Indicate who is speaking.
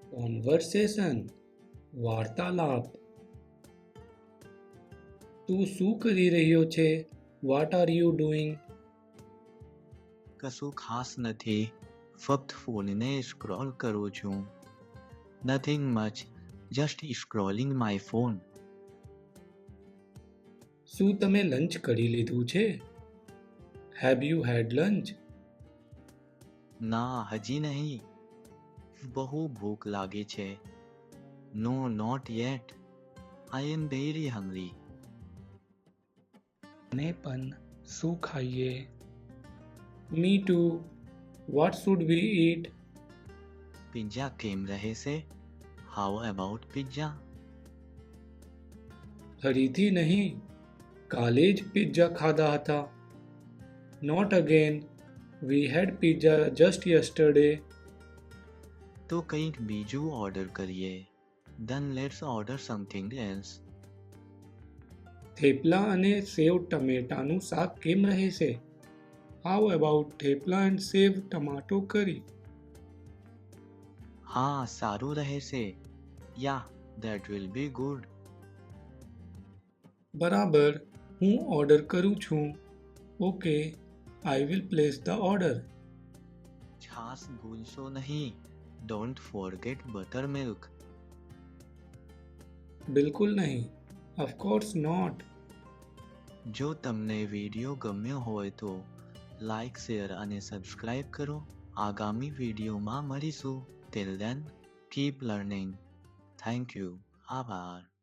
Speaker 1: Conversation વાર્તાલાપ. તું શું કરી રહ્યો છે? What are you doing?
Speaker 2: કશું ખાસ નથી, ફક્ત ફોનને સ્ક્રોલ કરું છું. Nothing much, just scrolling my phone.
Speaker 1: શું તમે લંચ કરી લીધું છે? Have you had lunch?
Speaker 2: ના, હજી નહીં. બહુ ભૂખ લાગે છે. No, not yet. I am very hungry.
Speaker 1: મને પણ. શું ખાઈએ? Me too. What should we eat?
Speaker 2: Pizza કેમ રહેશે? How about pizza?
Speaker 1: ફરીથી નહીં. કાલે જ પિઝા ખાધા હતા. Not again. We had pizza just yesterday.
Speaker 2: તો કંઈક બીજું ઓર્ડર કરીએ. Then let's order something else.
Speaker 1: થેપલા અને સેવ ટમેટાનું શાક કેમ રહેશે? How about thepla and sev tomato curry?
Speaker 2: હા, સારું રહેશે. Yeah, that will be good.
Speaker 1: બરાબર, હું ઓર્ડર કરું છું. Okay, I will place the order.
Speaker 2: છાશ ભૂલશો નહીં. Don't forget buttermilk.
Speaker 1: બિલકુલ નહીં. Of course not.
Speaker 2: જો તમને વિડીયો ગમ્યો હોય તો લાઈક, શેર અને સબસ્ક્રાઇબ કરો. આગામી વિડીયોમાં મળીશું. Till then, keep learning. Thank you. આભાર.